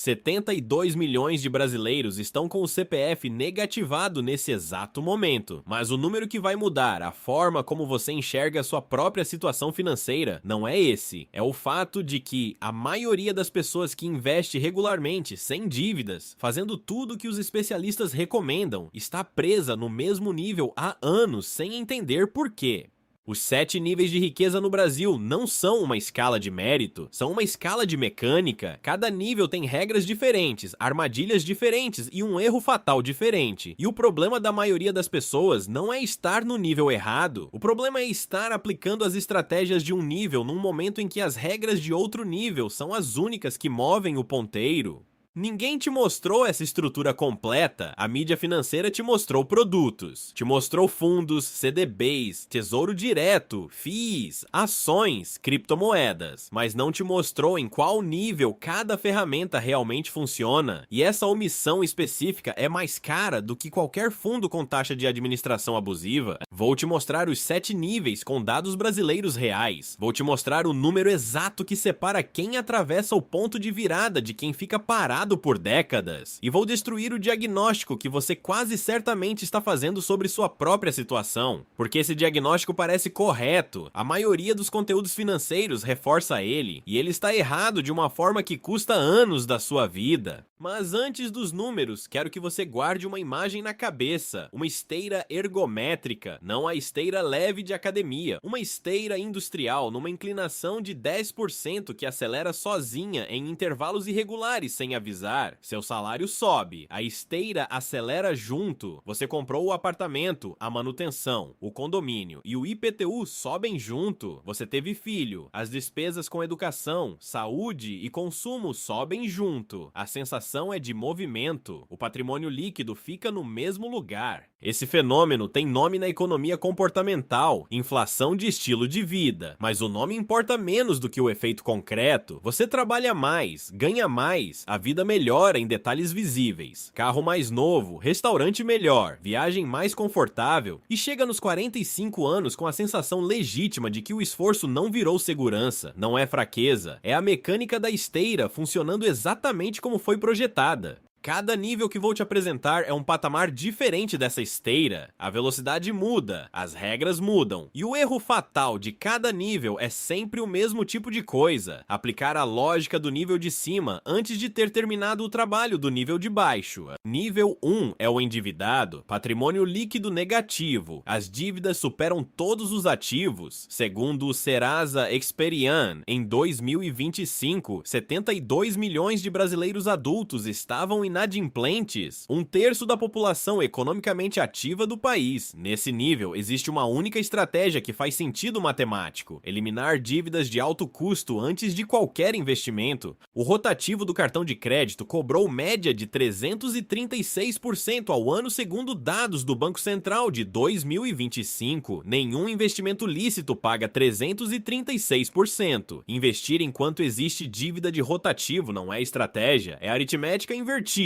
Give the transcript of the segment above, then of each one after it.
72 milhões de brasileiros estão com o CPF negativado nesse exato momento. Mas o número que vai mudar a forma como você enxerga a sua própria situação financeira não é esse. É o fato de que a maioria das pessoas que investe regularmente, sem dívidas, fazendo tudo o que os especialistas recomendam, está presa no mesmo nível há anos sem entender por quê. Os 7 níveis de riqueza no Brasil não são uma escala de mérito, são uma escala de mecânica. Cada nível tem regras diferentes, armadilhas diferentes e um erro fatal diferente. E o problema da maioria das pessoas não é estar no nível errado, o problema é estar aplicando as estratégias de um nível num momento em que as regras de outro nível são as únicas que movem o ponteiro. Ninguém te mostrou essa estrutura completa, a mídia financeira te mostrou produtos, te mostrou fundos, CDBs, tesouro direto, FIIs, ações, criptomoedas, mas não te mostrou em qual nível cada ferramenta realmente funciona, e essa omissão específica é mais cara do que qualquer fundo com taxa de administração abusiva. Vou te mostrar os 7 níveis com dados brasileiros reais, vou te mostrar o número exato que separa quem atravessa o ponto de virada de quem fica parado por décadas, e vou destruir o diagnóstico que você quase certamente está fazendo sobre sua própria situação, porque esse diagnóstico parece correto, a maioria dos conteúdos financeiros reforça ele, e ele está errado de uma forma que custa anos da sua vida. Mas antes dos números, quero que você guarde uma imagem na cabeça, uma esteira ergométrica, não a esteira leve de academia, uma esteira industrial numa inclinação de 10% que acelera sozinha em intervalos irregulares sem avisar. Seu salário sobe, a esteira acelera junto, você comprou o apartamento, a manutenção, o condomínio e o IPTU sobem junto, você teve filho, as despesas com educação, saúde e consumo sobem junto, a sensação é de movimento, o patrimônio líquido fica no mesmo lugar. Esse fenômeno tem nome na economia comportamental, inflação de estilo de vida, mas o nome importa menos do que o efeito concreto. Você trabalha mais, ganha mais, a vida melhora em detalhes visíveis, carro mais novo, restaurante melhor, viagem mais confortável e chega nos 45 anos com a sensação legítima de que o esforço não virou segurança, não é fraqueza, é a mecânica da esteira funcionando exatamente como foi projetada. Cada nível que vou te apresentar é um patamar diferente dessa esteira. A velocidade muda, as regras mudam, e o erro fatal de cada nível é sempre o mesmo tipo de coisa: aplicar a lógica do nível de cima antes de ter terminado o trabalho do nível de baixo. Nível 1 é o endividado, patrimônio líquido negativo, as dívidas superam todos os ativos. Segundo o Serasa Experian, em 2025, 72 milhões de brasileiros adultos estavam inadimplentes, um terço da população economicamente ativa do país. Nesse nível, existe uma única estratégia que faz sentido matemático: eliminar dívidas de alto custo antes de qualquer investimento. O rotativo do cartão de crédito cobrou média de 336% ao ano segundo dados do Banco Central de 2025. Nenhum investimento lícito paga 336%. Investir enquanto existe dívida de rotativo não é estratégia, é aritmética invertida.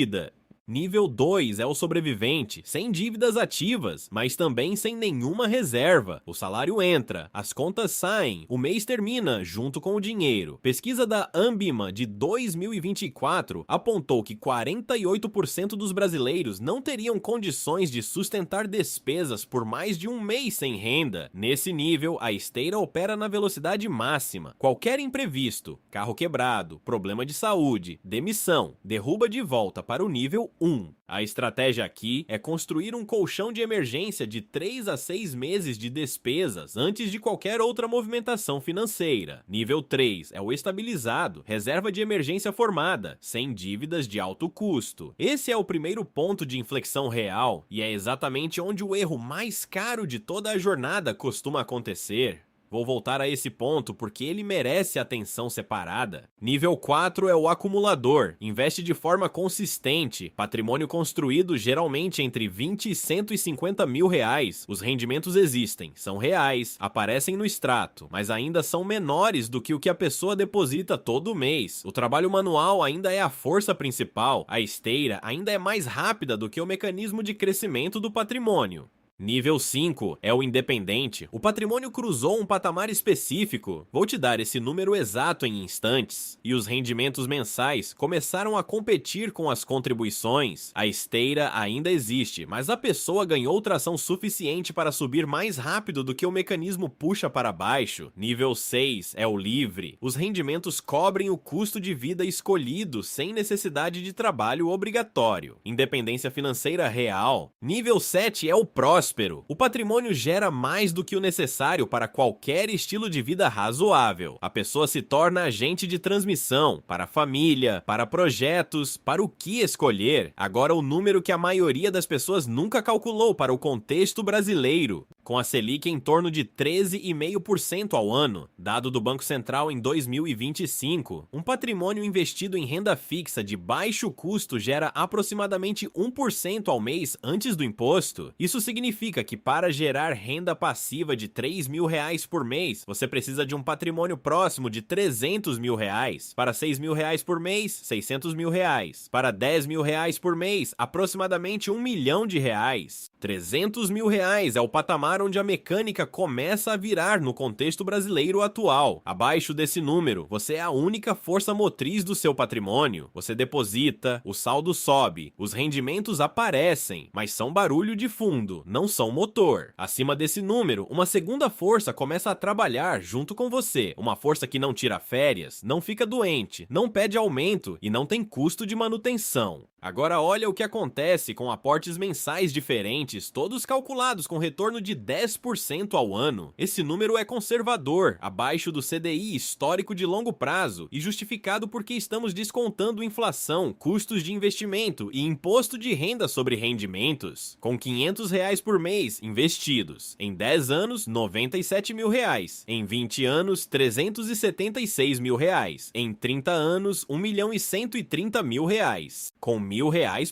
Nível 2 é o sobrevivente, sem dívidas ativas, mas também sem nenhuma reserva. O salário entra, as contas saem, o mês termina junto com o dinheiro. Pesquisa da Ambima de 2024 apontou que 48% dos brasileiros não teriam condições de sustentar despesas por mais de um mês sem renda. Nesse nível, a esteira opera na velocidade máxima. Qualquer imprevisto, carro quebrado, problema de saúde, demissão, derruba de volta para o nível 1. A estratégia aqui é construir um colchão de emergência de 3 a 6 meses de despesas antes de qualquer outra movimentação financeira. Nível 3 é o estabilizado, reserva de emergência formada, sem dívidas de alto custo. Esse é o primeiro ponto de inflexão real e é exatamente onde o erro mais caro de toda a jornada costuma acontecer. Vou voltar a esse ponto porque ele merece atenção separada. Nível 4 é o acumulador, investe de forma consistente, patrimônio construído geralmente entre 20 e 150 mil reais. Os rendimentos existem, são reais, aparecem no extrato, mas ainda são menores do que o que a pessoa deposita todo mês. O trabalho manual ainda é a força principal, a esteira ainda é mais rápida do que o mecanismo de crescimento do patrimônio. Nível 5 é o independente. O patrimônio cruzou um patamar específico. Vou te dar esse número exato em instantes. E os rendimentos mensais começaram a competir com as contribuições. A esteira ainda existe, mas a pessoa ganhou tração suficiente para subir mais rápido do que o mecanismo puxa para baixo. Nível 6 é o livre. Os rendimentos cobrem o custo de vida escolhido sem necessidade de trabalho obrigatório. Independência financeira real. Nível 7 é o próximo. O patrimônio gera mais do que o necessário para qualquer estilo de vida razoável. A pessoa se torna agente de transmissão para a família, para projetos, para o que escolher. Agora o número que a maioria das pessoas nunca calculou para o contexto brasileiro. Com a Selic em torno de 13,5% ao ano, dado do Banco Central em 2025, um patrimônio investido em renda fixa de baixo custo gera aproximadamente 1% ao mês antes do imposto. Isso significa que para gerar renda passiva de R$3.000 por mês, você precisa de um patrimônio próximo de R$300.000. Para R$6.000 por mês, R$600.000. Para R$10.000 por mês, aproximadamente R$1 milhão. R$300.000 é o patamar onde a mecânica começa a virar no contexto brasileiro atual. Abaixo desse número, você é a única força motriz do seu patrimônio. Você deposita, o saldo sobe, os rendimentos aparecem, mas são barulho de fundo, não são motor. Acima desse número, uma segunda força começa a trabalhar junto com você. Uma força que não tira férias, não fica doente, não pede aumento e não tem custo de manutenção. Agora olha o que acontece com aportes mensais diferentes, todos calculados com retorno de 10% ao ano. Esse número é conservador, abaixo do CDI histórico de longo prazo e justificado porque estamos descontando inflação, custos de investimento e imposto de renda sobre rendimentos. Com R$500 por mês investidos, em 10 anos, R$97.000, em 20 anos, R$376.000, em 30 anos, R$1.130.000, com R$1.000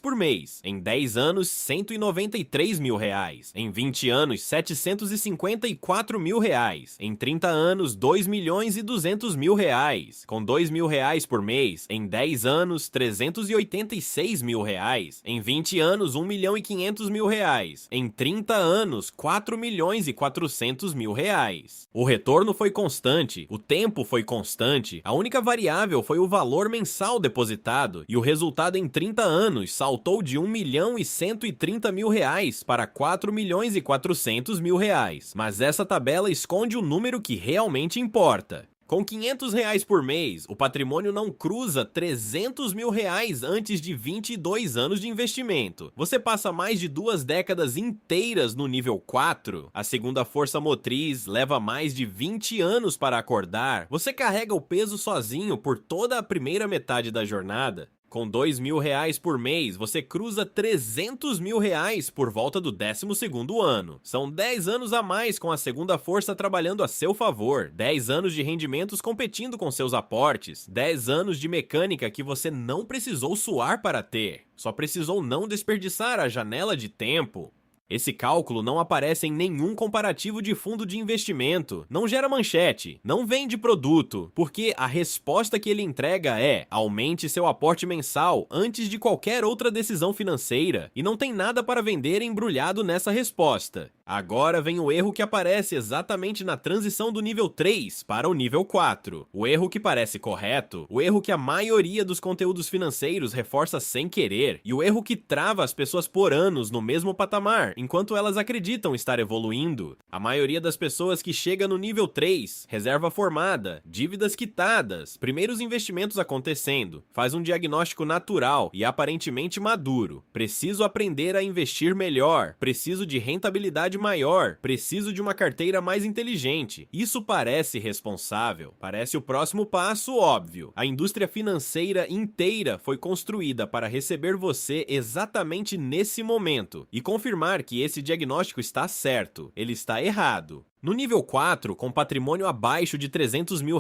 por mês, em 10 anos, R$193.000, em 20 anos, R$754.000, em 30 anos, R$2.200.000, com R$2.000 por mês, em 10 anos, R$386.000, em 20 anos, R$1.500.000, em 30 anos, R$4.400.000. O retorno foi constante, o tempo foi constante, a única variável foi o valor mensal depositado, e o resultado em 30 anos saltou de R$1.130.000 para R$4.400.000. Mas essa tabela esconde o número que realmente importa. Com R$500 por mês, o patrimônio não cruza R$300.000 antes de 22 anos de investimento. Você passa mais de 2 décadas inteiras no nível 4. A segunda força motriz leva mais de 20 anos para acordar. Você carrega o peso sozinho por toda a primeira metade da jornada. Com R$2.000 por mês, você cruza R$300.000 por volta do 12º ano. São 10 anos a mais com a segunda força trabalhando a seu favor. 10 anos de rendimentos competindo com seus aportes. 10 anos de mecânica que você não precisou suar para ter. Só precisou não desperdiçar a janela de tempo. Esse cálculo não aparece em nenhum comparativo de fundo de investimento, não gera manchete, não vende produto, porque a resposta que ele entrega é: aumente seu aporte mensal antes de qualquer outra decisão financeira, e não tem nada para vender embrulhado nessa resposta. Agora vem o erro que aparece exatamente na transição do nível 3 para o nível 4. O erro que parece correto, o erro que a maioria dos conteúdos financeiros reforça sem querer, e o erro que trava as pessoas por anos no mesmo patamar, enquanto elas acreditam estar evoluindo. A maioria das pessoas que chega no nível 3, reserva formada, dívidas quitadas, primeiros investimentos acontecendo, faz um diagnóstico natural e aparentemente maduro. Preciso aprender a investir melhor, preciso de rentabilidade maior, preciso de uma carteira mais inteligente. Isso parece responsável, parece o próximo passo óbvio. A indústria financeira inteira foi construída para receber você exatamente nesse momento e confirmar que esse diagnóstico está certo, ele está errado. No nível 4, com patrimônio abaixo de R$300 mil,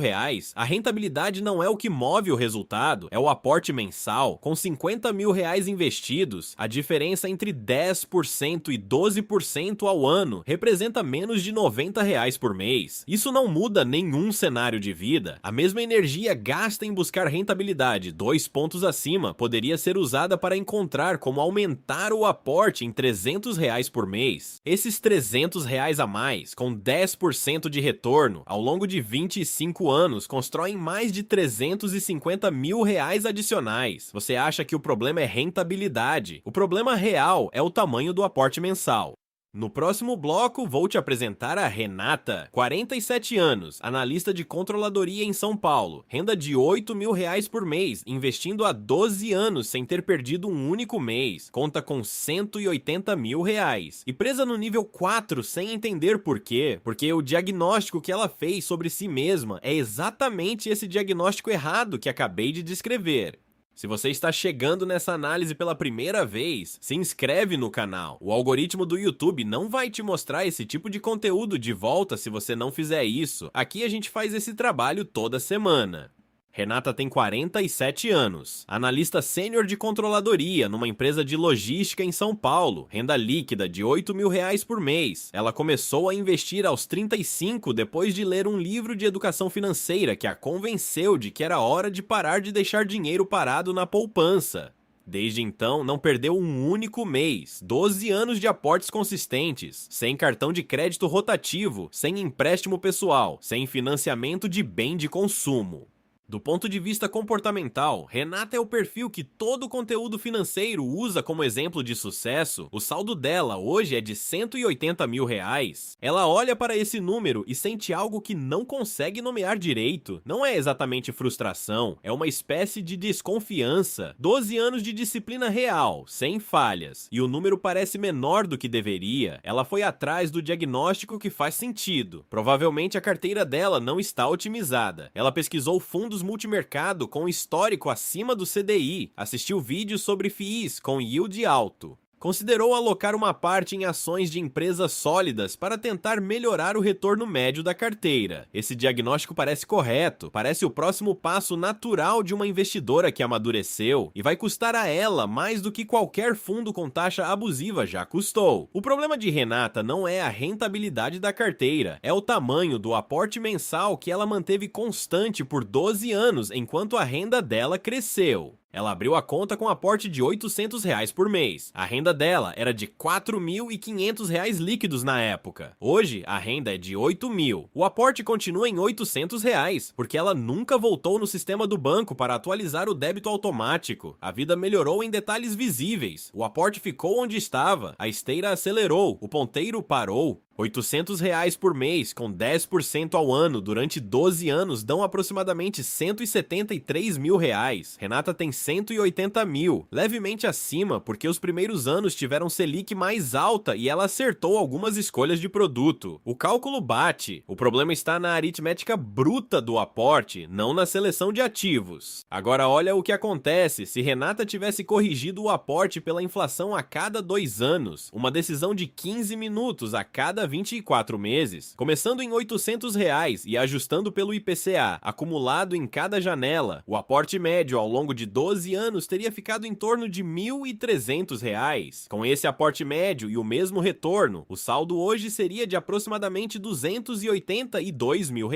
a rentabilidade não é o que move o resultado, é o aporte mensal. Com R$50 mil investidos, a diferença entre 10% e 12% ao ano representa menos de R$90 por mês. Isso não muda nenhum cenário de vida. A mesma energia gasta em buscar rentabilidade 2 pontos acima poderia ser usada para encontrar como aumentar o aporte em R$300 por mês. Esses R$300 a mais, com 10% de retorno, ao longo de 25 anos, constroem mais de R$350 mil adicionais. Você acha que o problema é rentabilidade? O problema real é o tamanho do aporte mensal. No próximo bloco, vou te apresentar a Renata, 47 anos, analista de controladoria em São Paulo, renda de R$8 mil por mês, investindo há 12 anos sem ter perdido um único mês, conta com R$180 mil, e presa no nível 4 sem entender por quê, porque o diagnóstico que ela fez sobre si mesma é exatamente esse diagnóstico errado que acabei de descrever. Se você está chegando nessa análise pela primeira vez, se inscreve no canal. O algoritmo do YouTube não vai te mostrar esse tipo de conteúdo de volta se você não fizer isso. Aqui a gente faz esse trabalho toda semana. Renata tem 47 anos, analista sênior de controladoria numa empresa de logística em São Paulo, renda líquida de R$8 mil por mês. Ela começou a investir aos 35 depois de ler um livro de educação financeira que a convenceu de que era hora de parar de deixar dinheiro parado na poupança. Desde então, não perdeu um único mês, 12 anos de aportes consistentes, sem cartão de crédito rotativo, sem empréstimo pessoal, sem financiamento de bem de consumo. Do ponto de vista comportamental, Renata é o perfil que todo conteúdo financeiro usa como exemplo de sucesso. O saldo dela hoje é de R$180 mil. Ela olha para esse número e sente algo que não consegue nomear direito. Não é exatamente frustração, é uma espécie de desconfiança. 12 anos de disciplina real, sem falhas, e o número parece menor do que deveria. Ela foi atrás do diagnóstico que faz sentido. Provavelmente a carteira dela não está otimizada. Ela pesquisou fundos multimercado com histórico acima do CDI, assistiu vídeos sobre FIIs com yield alto. Considerou alocar uma parte em ações de empresas sólidas para tentar melhorar o retorno médio da carteira. Esse diagnóstico parece correto, parece o próximo passo natural de uma investidora que amadureceu e vai custar a ela mais do que qualquer fundo com taxa abusiva já custou. O problema de Renata não é a rentabilidade da carteira, é o tamanho do aporte mensal que ela manteve constante por 12 anos enquanto a renda dela cresceu. Ela abriu a conta com aporte de R$800 por mês. A renda dela era de R$4.500 líquidos na época. Hoje, a renda é de R$8 mil. O aporte continua em R$800, porque ela nunca voltou no sistema do banco para atualizar o débito automático. A vida melhorou em detalhes visíveis. O aporte ficou onde estava, a esteira acelerou, o ponteiro parou. R$800 por mês, com 10% ao ano, durante 12 anos, dão aproximadamente R$173 mil. Renata tem R$180 mil, levemente acima, porque os primeiros anos tiveram Selic mais alta e ela acertou algumas escolhas de produto. O cálculo bate, o problema está na aritmética bruta do aporte, não na seleção de ativos. Agora olha o que acontece se Renata tivesse corrigido o aporte pela inflação a cada 2 anos, uma decisão de 15 minutos a cada 24 meses, começando em R$800 e ajustando pelo IPCA, acumulado em cada janela, o aporte médio ao longo de 12 anos teria ficado em torno de R$1.300. Com esse aporte médio e o mesmo retorno, o saldo hoje seria de aproximadamente R$282 mil.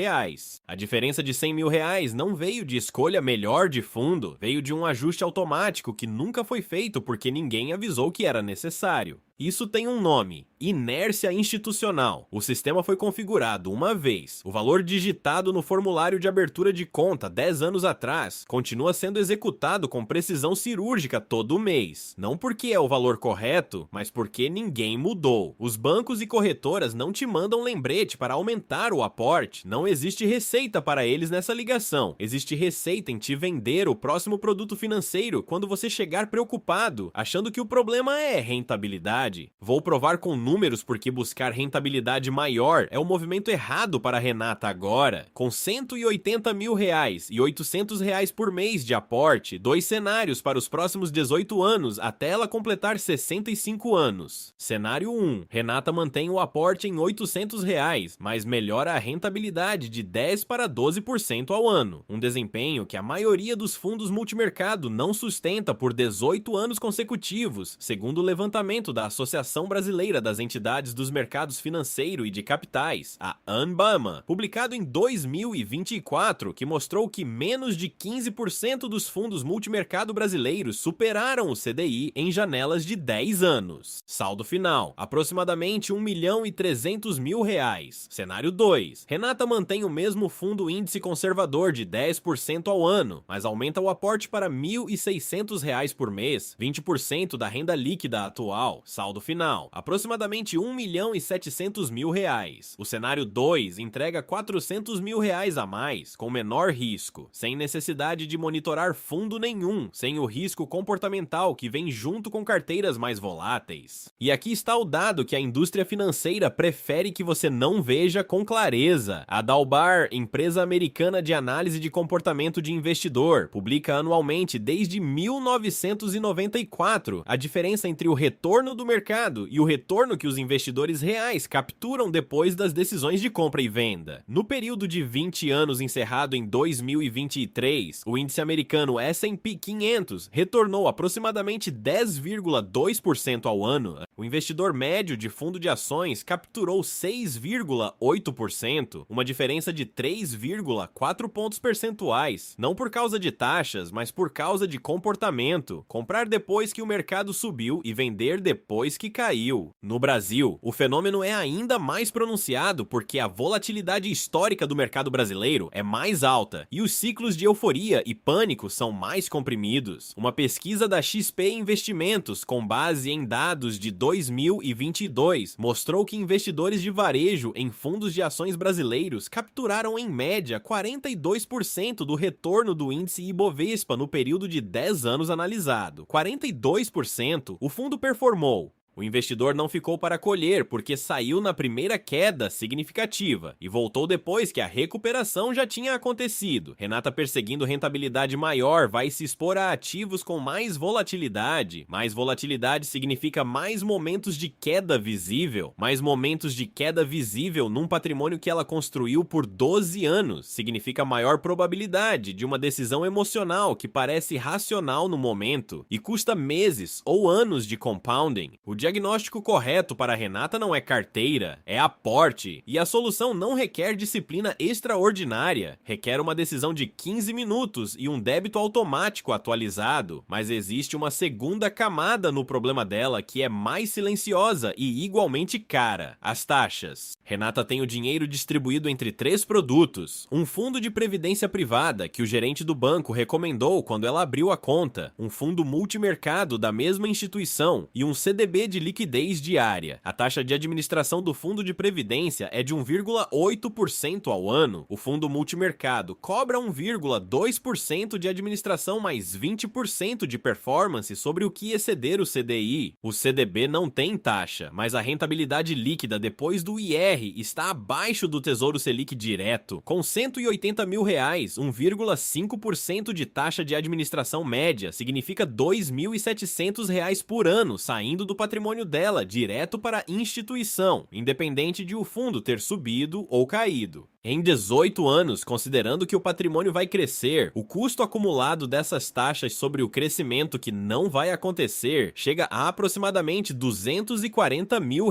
A diferença de R$100 mil não veio de escolha melhor de fundo, veio de um ajuste automático que nunca foi feito porque ninguém avisou que era necessário. Isso tem um nome: inércia institucional. O sistema foi configurado uma vez. O valor digitado no formulário de abertura de conta 10 anos atrás continua sendo executado com precisão cirúrgica todo mês. Não porque é o valor correto, mas porque ninguém mudou. Os bancos e corretoras não te mandam lembrete para aumentar o aporte. Não existe receita para eles nessa ligação. Existe receita em te vender o próximo produto financeiro quando você chegar preocupado, achando que o problema é rentabilidade. Vou provar com números porque buscar rentabilidade maior é o movimento errado para a Renata agora. Com R$180 mil e R$800 por mês de aporte, 2 cenários para os próximos 18 anos até ela completar 65 anos. Cenário 1. Renata mantém o aporte em R$800, mas melhora a rentabilidade de 10 para 12% ao ano. Um desempenho que a maioria dos fundos multimercado não sustenta por 18 anos consecutivos, segundo o levantamento da Associação Brasileira das Entidades dos Mercados Financeiro e de Capitais, a ANBAMA, publicado em 2024, que mostrou que menos de 15% dos fundos multimercado brasileiros superaram o CDI em janelas de 10 anos. Saldo final, aproximadamente R$1.300.000. Cenário 2. Renata mantém o mesmo fundo índice conservador de 10% ao ano, mas aumenta o aporte para R$1.600 por mês, 20% da renda líquida atual. Saldo final, aproximadamente R$1.700.000. O cenário 2 entrega R$400.000 a mais, com menor risco, sem necessidade de monitorar fundo nenhum, sem o risco comportamental que vem junto com carteiras mais voláteis. E aqui está o dado que a indústria financeira prefere que você não veja com clareza. A Dalbar, empresa americana de análise de comportamento de investidor, publica anualmente desde 1994 a diferença entre o retorno do mercado e o retorno que os investidores reais capturam depois das decisões de compra e venda. No período de 20 anos encerrado em 2023, o índice americano S&P 500 retornou aproximadamente 10,2% ao ano. O investidor médio de fundo de ações capturou 6,8%, uma diferença de 3,4 pontos percentuais, não por causa de taxas, mas por causa de comportamento. Comprar depois que o mercado subiu e vender depois que caiu. No Brasil, o fenômeno é ainda mais pronunciado porque a volatilidade histórica do mercado brasileiro é mais alta e os ciclos de euforia e pânico são mais comprimidos. Uma pesquisa da XP Investimentos, com base em dados de 2022, mostrou que investidores de varejo em fundos de ações brasileiros capturaram em média 42% do retorno do índice Ibovespa no período de 10 anos analisado. 42% o fundo performou. O investidor não ficou para colher porque saiu na primeira queda significativa e voltou depois que a recuperação já tinha acontecido. Renata, perseguindo rentabilidade maior, vai se expor a ativos com mais volatilidade. Mais volatilidade significa mais momentos de queda visível. Mais momentos de queda visível num patrimônio que ela construiu por 12 anos. Significa maior probabilidade de uma decisão emocional que parece racional no momento e custa meses ou anos de compounding. O diagnóstico correto para a Renata não é carteira, é aporte, e a solução não requer disciplina extraordinária, requer uma decisão de 15 minutos e um débito automático atualizado, mas existe uma segunda camada no problema dela que é mais silenciosa e igualmente cara: as taxas. Renata tem o dinheiro distribuído entre 3 produtos: um fundo de previdência privada que o gerente do banco recomendou quando ela abriu a conta, um fundo multimercado da mesma instituição e um CDB de liquidez diária. A taxa de administração do fundo de previdência é de 1,8% ao ano. O fundo multimercado cobra 1,2% de administração mais 20% de performance sobre o que exceder o CDI. O CDB não tem taxa, mas a rentabilidade líquida depois do IR está abaixo do Tesouro Selic direto, com R$180 mil, 1,5% de taxa de administração média, significa R$2.700 por ano saindo do patrimônio dela direto para a instituição, independente de o fundo ter subido ou caído. Em 18 anos, considerando que o patrimônio vai crescer, o custo acumulado dessas taxas sobre o crescimento que não vai acontecer chega a aproximadamente R$240 mil,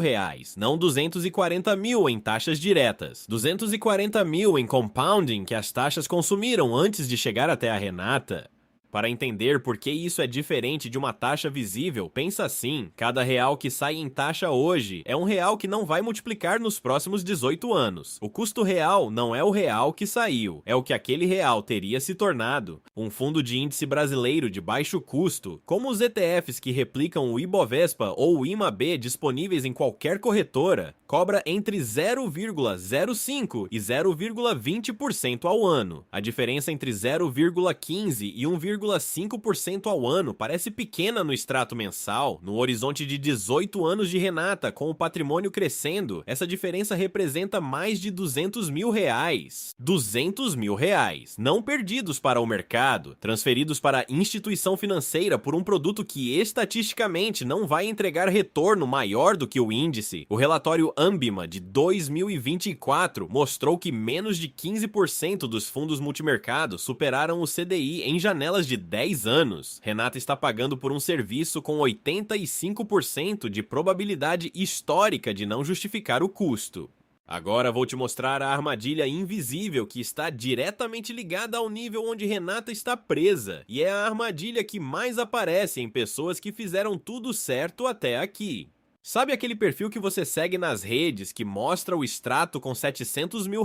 não 240 mil em taxas diretas, 240 mil em compounding que as taxas consumiram antes de chegar até a Renata. Para entender por que isso é diferente de uma taxa visível, pensa assim: cada real que sai em taxa hoje é um real que não vai multiplicar nos próximos 18 anos. O custo real não é o real que saiu, é o que aquele real teria se tornado. Um fundo de índice brasileiro de baixo custo, como os ETFs que replicam o Ibovespa ou o IMAB disponíveis em qualquer corretora, cobra entre 0,05% e 0,20% ao ano. A diferença entre 0,15% e 1,5% 2,5% ao ano parece pequena no extrato mensal, no horizonte de 18 anos de Renata, com o patrimônio crescendo, essa diferença representa mais de R$200 mil. R$200 mil, não perdidos para o mercado, transferidos para a instituição financeira por um produto que estatisticamente não vai entregar retorno maior do que o índice. O relatório Ambima de 2024 mostrou que menos de 15% dos fundos multimercado superaram o CDI em janelas de 10 anos. Renata está pagando por um serviço com 85% de probabilidade histórica de não justificar o custo. Agora vou te mostrar a armadilha invisível que está diretamente ligada ao nível onde Renata está presa, e é a armadilha que mais aparece em pessoas que fizeram tudo certo até aqui. Sabe aquele perfil que você segue nas redes que mostra o extrato com R$700 mil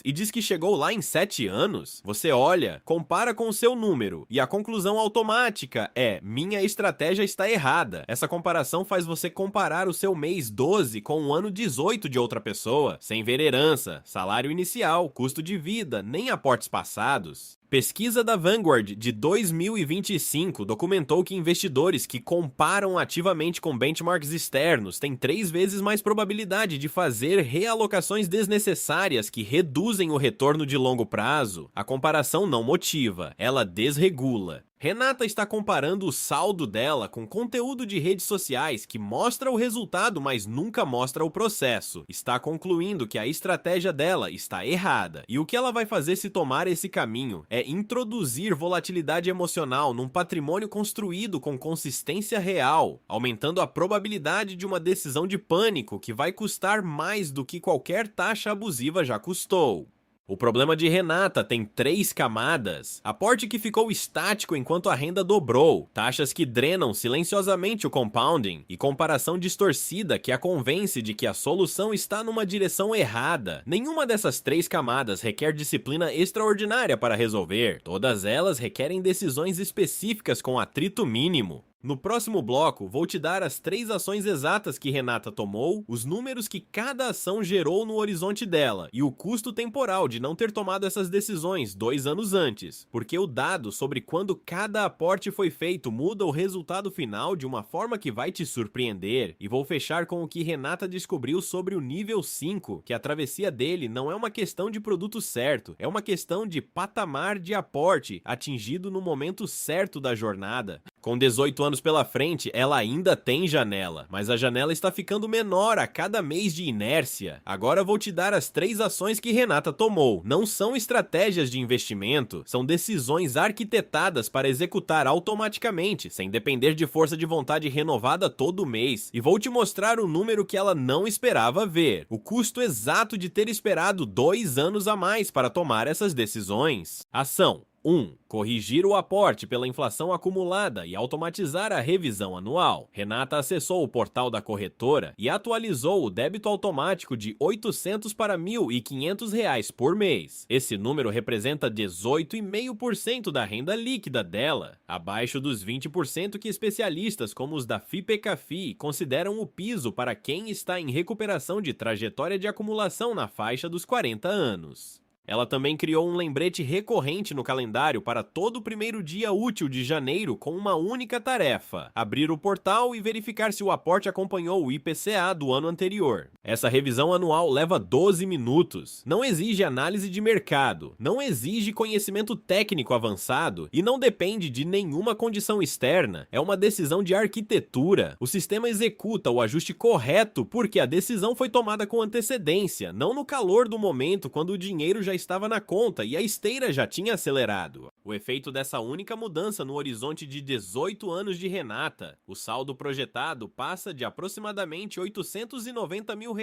e diz que chegou lá em 7 anos? Você olha, compara com o seu número e a conclusão automática é: minha estratégia está errada. Essa comparação faz você comparar o seu mês 12 com o ano 18 de outra pessoa, sem ver herança, salário inicial, custo de vida, nem aportes passados. Pesquisa da Vanguard de 2025 documentou que investidores que comparam ativamente com benchmarks externos têm 3 vezes mais probabilidade de fazer realocações desnecessárias que reduzem o retorno de longo prazo. A comparação não motiva, ela desregula. Renata está comparando o saldo dela com conteúdo de redes sociais que mostra o resultado, mas nunca mostra o processo. Está concluindo que a estratégia dela está errada. E o que ela vai fazer se tomar esse caminho é introduzir volatilidade emocional num patrimônio construído com consistência real, aumentando a probabilidade de uma decisão de pânico que vai custar mais do que qualquer taxa abusiva já custou. O problema de Renata tem 3 camadas: aporte que ficou estático enquanto a renda dobrou, taxas que drenam silenciosamente o compounding e comparação distorcida que a convence de que a solução está numa direção errada. Nenhuma dessas 3 camadas requer disciplina extraordinária para resolver, todas elas requerem decisões específicas com atrito mínimo. No próximo bloco, vou te dar as 3 ações exatas que Renata tomou, os números que cada ação gerou no horizonte dela e o custo temporal de não ter tomado essas decisões 2 anos antes, porque o dado sobre quando cada aporte foi feito muda o resultado final de uma forma que vai te surpreender. E vou fechar com o que Renata descobriu sobre o nível 5, que a travessia dele não é uma questão de produto certo, é uma questão de patamar de aporte atingido no momento certo da jornada. Com 18 anos pela frente, ela ainda tem janela, mas a janela está ficando menor a cada mês de inércia. Agora vou te dar as 3 ações que Renata tomou. Não são estratégias de investimento, são decisões arquitetadas para executar automaticamente, sem depender de força de vontade renovada todo mês. E vou te mostrar o número que ela não esperava ver, o custo exato de ter esperado 2 anos a mais para tomar essas decisões. Ação 1. Corrigir o aporte pela inflação acumulada e automatizar a revisão anual. Renata acessou o portal da corretora e atualizou o débito automático de R$800 para R$1.500 por mês. Esse número representa 18,5% da renda líquida dela, abaixo dos 20% que especialistas como os da FIPECAFI consideram o piso para quem está em recuperação de trajetória de acumulação na faixa dos 40 anos. Ela também criou um lembrete recorrente no calendário para todo o primeiro dia útil de janeiro com uma única tarefa: abrir o portal e verificar se o aporte acompanhou o IPCA do ano anterior. Essa revisão anual leva 12 minutos, não exige análise de mercado, não exige conhecimento técnico avançado e não depende de nenhuma condição externa, é uma decisão de arquitetura. O sistema executa o ajuste correto porque a decisão foi tomada com antecedência, não no calor do momento quando o dinheiro já estava na conta e a esteira já tinha acelerado. O efeito dessa única mudança no horizonte de 18 anos de Renata: o saldo projetado passa de aproximadamente R$890 mil,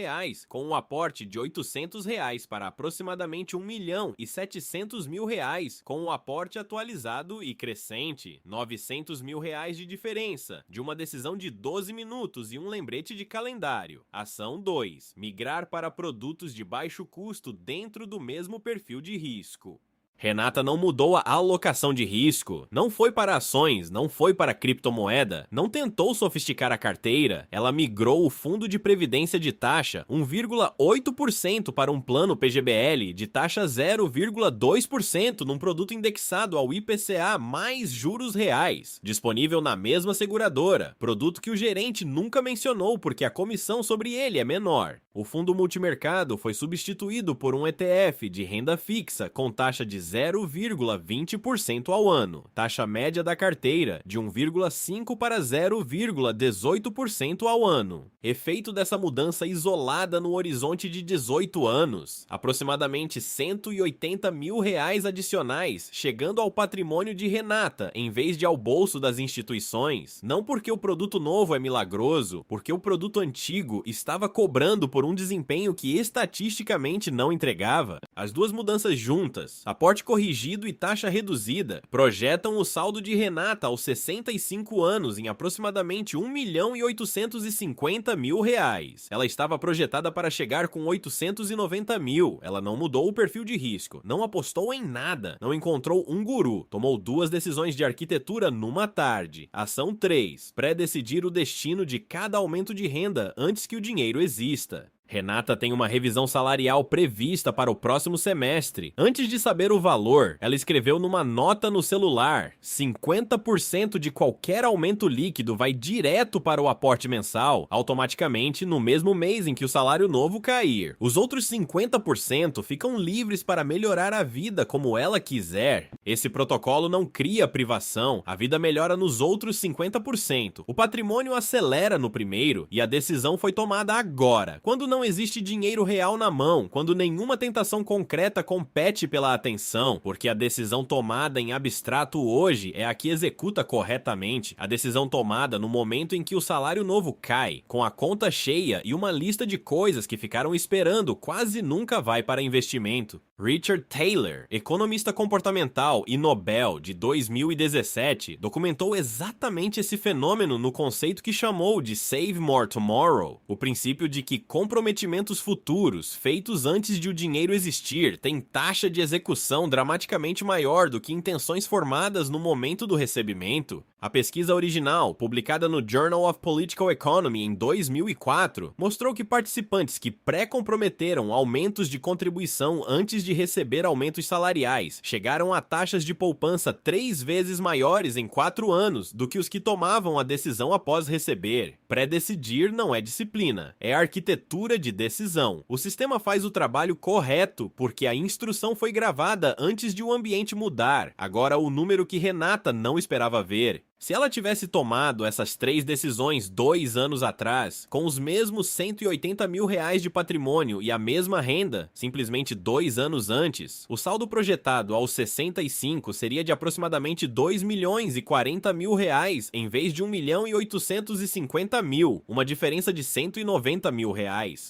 com um aporte de R$800 para aproximadamente R$1.700.000, com o aporte atualizado e crescente. R$900 mil de diferença, de uma decisão de 12 minutos e um lembrete de calendário. Ação 2. Migrar para produtos de baixo custo dentro do mesmo perfil de risco. Renata não mudou a alocação de risco, não foi para ações, não foi para criptomoeda, não tentou sofisticar a carteira, ela migrou o fundo de previdência de taxa 1,8% para um plano PGBL de taxa 0,2% num produto indexado ao IPCA mais juros reais, disponível na mesma seguradora, produto que o gerente nunca mencionou porque a comissão sobre ele é menor. O fundo multimercado foi substituído por um ETF de renda fixa com taxa de 0,20% ao ano, taxa média da carteira de 1,5% para 0,18% ao ano. Efeito dessa mudança isolada no horizonte de 18 anos, aproximadamente R$180 mil adicionais chegando ao patrimônio de Renata em vez de ao bolso das instituições, não porque o produto novo é milagroso, porque o produto antigo estava cobrando por um desempenho que estatisticamente não entregava. As duas mudanças juntas, aporte corrigido e taxa reduzida, projetam o saldo de Renata aos 65 anos em aproximadamente R$1.850.000. Ela estava projetada para chegar com 890 mil, ela não mudou o perfil de risco, não apostou em nada, não encontrou um guru, tomou duas decisões de arquitetura numa tarde. Ação 3, pré-decidir o destino de cada aumento de renda antes que o dinheiro exista. Renata tem uma revisão salarial prevista para o próximo semestre. Antes de saber o valor, ela escreveu numa nota no celular: 50% de qualquer aumento líquido vai direto para o aporte mensal, automaticamente no mesmo mês em que o salário novo cair. Os outros 50% ficam livres para melhorar a vida como ela quiser. Esse protocolo não cria privação, a vida melhora nos outros 50%. O patrimônio acelera no primeiro e a decisão foi tomada agora, quando não existe dinheiro real na mão, quando nenhuma tentação concreta compete pela atenção, porque a decisão tomada em abstrato hoje é a que executa corretamente, a decisão tomada no momento em que o salário novo cai, com a conta cheia e uma lista de coisas que ficaram esperando quase nunca vai para investimento. Richard Taylor, economista comportamental e Nobel de 2017, documentou exatamente esse fenômeno no conceito que chamou de Save More Tomorrow, o princípio de que comprometimentos futuros, feitos antes de o dinheiro existir, têm taxa de execução dramaticamente maior do que intenções formadas no momento do recebimento. A pesquisa original, publicada no Journal of Political Economy em 2004, mostrou que participantes que pré-comprometeram aumentos de contribuição antes de receber aumentos salariais chegaram a taxas de poupança 3 vezes maiores em 4 anos do que os que tomavam a decisão após receber. Pré-decidir não é disciplina, é arquitetura de decisão. O sistema faz o trabalho correto porque a instrução foi gravada antes de o ambiente mudar. Agora o número que Renata não esperava ver. Se ela tivesse tomado essas 3 decisões 2 anos atrás, com os mesmos R$180 mil de patrimônio e a mesma renda, simplesmente 2 anos antes, o saldo projetado aos 65 seria de aproximadamente R$2.040.000 em vez de R$1.850.000, uma diferença de R$190 mil,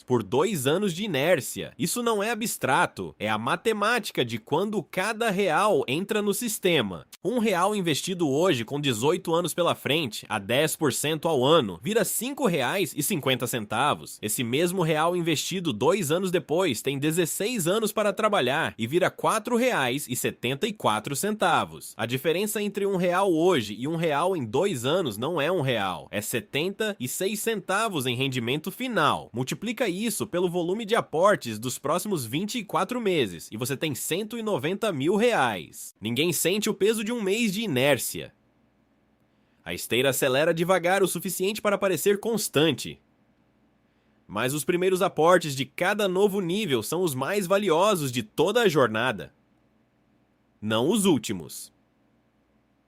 por 2 anos de inércia. Isso não é abstrato, é a matemática de quando cada real entra no sistema. R$1 investido hoje com 18 anos pela frente, a 10% ao ano, vira R$5,50. Esse mesmo real investido 2 anos depois tem 16 anos para trabalhar e vira R$4,74. A diferença entre R$1 hoje e R$1 em 2 anos não é R$1, é 76 centavos em rendimento final. Multiplica isso pelo volume de aportes dos próximos 24 meses e você tem R$190 mil. Ninguém sente o peso de um mês de inércia. A esteira acelera devagar o suficiente para parecer constante. Mas os primeiros aportes de cada novo nível são os mais valiosos de toda a jornada. Não os últimos.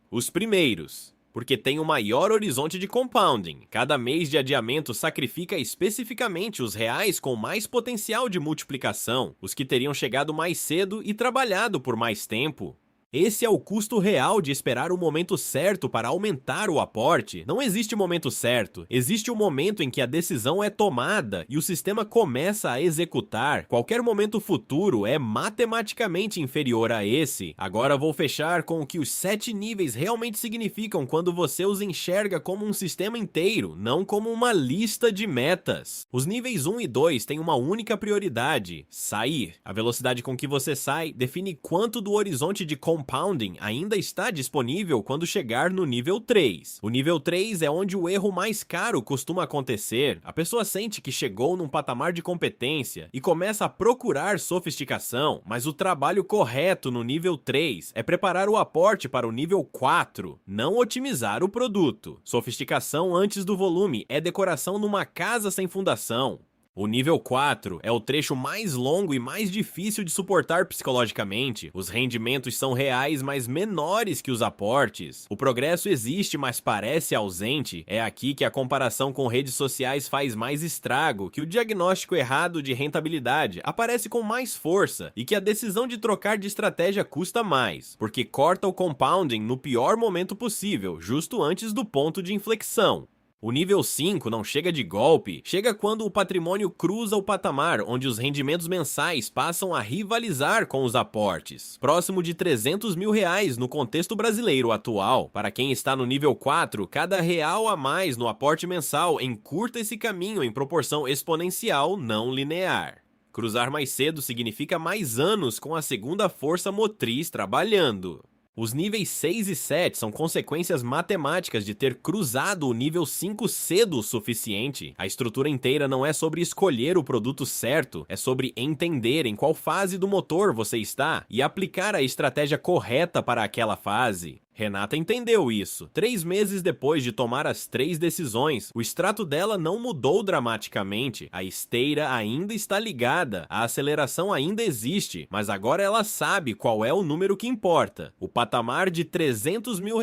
Os primeiros, porque tem o maior horizonte de compounding. Cada mês de adiamento sacrifica especificamente os reais com mais potencial de multiplicação, os que teriam chegado mais cedo e trabalhado por mais tempo. Esse é o custo real de esperar o momento certo para aumentar o aporte. Não existe momento certo, existe o momento em que a decisão é tomada e o sistema começa a executar. Qualquer momento futuro é matematicamente inferior a esse. Agora vou fechar com o que os 7 níveis realmente significam quando você os enxerga como um sistema inteiro, não como uma lista de metas. Os níveis 1 e 2 têm uma única prioridade: sair. A velocidade com que você sai define quanto do horizonte de compounding ainda está disponível quando chegar no nível 3. O nível 3 é onde o erro mais caro costuma acontecer. A pessoa sente que chegou num patamar de competência e começa a procurar sofisticação, mas o trabalho correto no nível 3 é preparar o aporte para o nível 4, não otimizar o produto. Sofisticação antes do volume é decoração numa casa sem fundação. O nível 4 é o trecho mais longo e mais difícil de suportar psicologicamente. Os rendimentos são reais, mas menores que os aportes. O progresso existe, mas parece ausente. É aqui que a comparação com redes sociais faz mais estrago, que o diagnóstico errado de rentabilidade aparece com mais força e que a decisão de trocar de estratégia custa mais, porque corta o compounding no pior momento possível, justo antes do ponto de inflexão. O nível 5 não chega de golpe, chega quando o patrimônio cruza o patamar onde os rendimentos mensais passam a rivalizar com os aportes. Próximo de R$300 mil no contexto brasileiro atual. Para quem está no nível 4, cada real a mais no aporte mensal encurta esse caminho em proporção exponencial não linear. Cruzar mais cedo significa mais anos com a segunda força motriz trabalhando. Os níveis 6 e 7 são consequências matemáticas de ter cruzado o nível 5 cedo o suficiente. A estrutura inteira não é sobre escolher o produto certo, é sobre entender em qual fase do motor você está e aplicar a estratégia correta para aquela fase. Renata entendeu isso. 3 meses depois de tomar as 3 decisões, o extrato dela não mudou dramaticamente. A esteira ainda está ligada, a aceleração ainda existe, mas agora ela sabe qual é o número que importa. O patamar de R$300 mil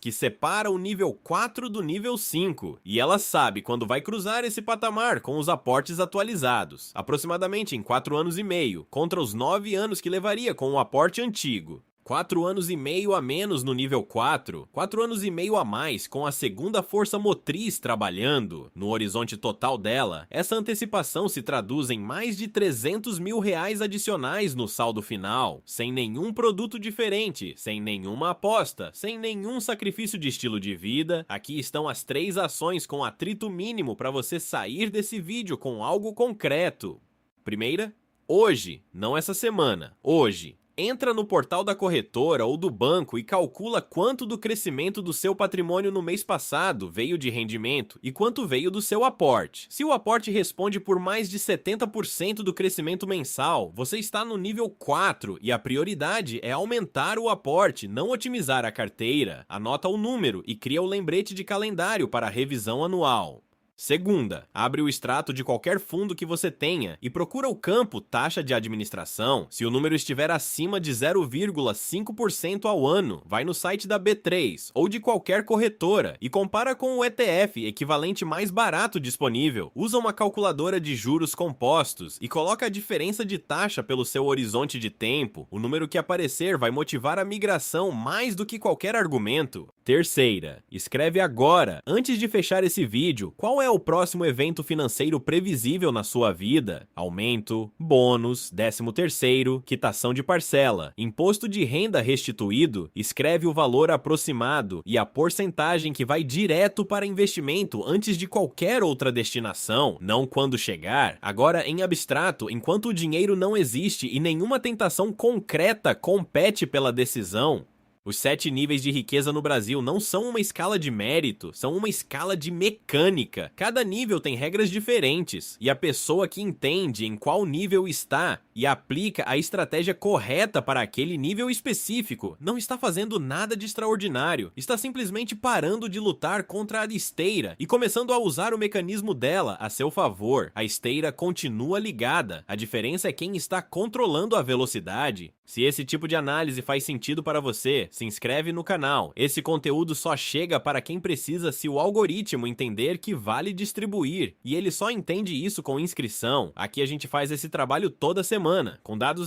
que separa o nível 4 do nível 5. E ela sabe quando vai cruzar esse patamar com os aportes atualizados, aproximadamente em 4 anos e meio, contra os 9 anos que levaria com o aporte antigo. 4 anos e meio a menos no nível 4, 4 anos e meio a mais com a segunda força motriz trabalhando. No horizonte total dela, essa antecipação se traduz em mais de R$300 mil adicionais no saldo final, sem nenhum produto diferente, sem nenhuma aposta, sem nenhum sacrifício de estilo de vida. Aqui estão as 3 ações com atrito mínimo para você sair desse vídeo com algo concreto. Primeira, hoje, não essa semana, hoje. Entra no portal da corretora ou do banco e calcula quanto do crescimento do seu patrimônio no mês passado veio de rendimento e quanto veio do seu aporte. Se o aporte responde por mais de 70% do crescimento mensal, você está no nível 4 e a prioridade é aumentar o aporte, não otimizar a carteira. Anota o número e cria o lembrete de calendário para a revisão anual. Segunda, abre o extrato de qualquer fundo que você tenha e procura o campo taxa de administração. Se o número estiver acima de 0,5% ao ano, vai no site da B3 ou de qualquer corretora e compara com o ETF equivalente mais barato disponível. Usa uma calculadora de juros compostos e coloca a diferença de taxa pelo seu horizonte de tempo. O número que aparecer vai motivar a migração mais do que qualquer argumento. Terceira, escreve agora, antes de fechar esse vídeo, qual é o próximo evento financeiro previsível na sua vida? Aumento, bônus, 13º, quitação de parcela, imposto de renda restituído, escreve o valor aproximado e a porcentagem que vai direto para investimento antes de qualquer outra destinação, não quando chegar. Agora em abstrato, enquanto o dinheiro não existe e nenhuma tentação concreta compete pela decisão. Os 7 níveis de riqueza no Brasil não são uma escala de mérito, são uma escala de mecânica. Cada nível tem regras diferentes, e a pessoa que entende em qual nível está e aplica a estratégia correta para aquele nível específico não está fazendo nada de extraordinário, está simplesmente parando de lutar contra a esteira e começando a usar o mecanismo dela a seu favor. A esteira continua ligada, a diferença é quem está controlando a velocidade. Se esse tipo de análise faz sentido para você, se inscreve no canal. Esse conteúdo só chega para quem precisa se o algoritmo entender que vale distribuir, e ele só entende isso com inscrição. Aqui a gente faz esse trabalho toda semana, com dados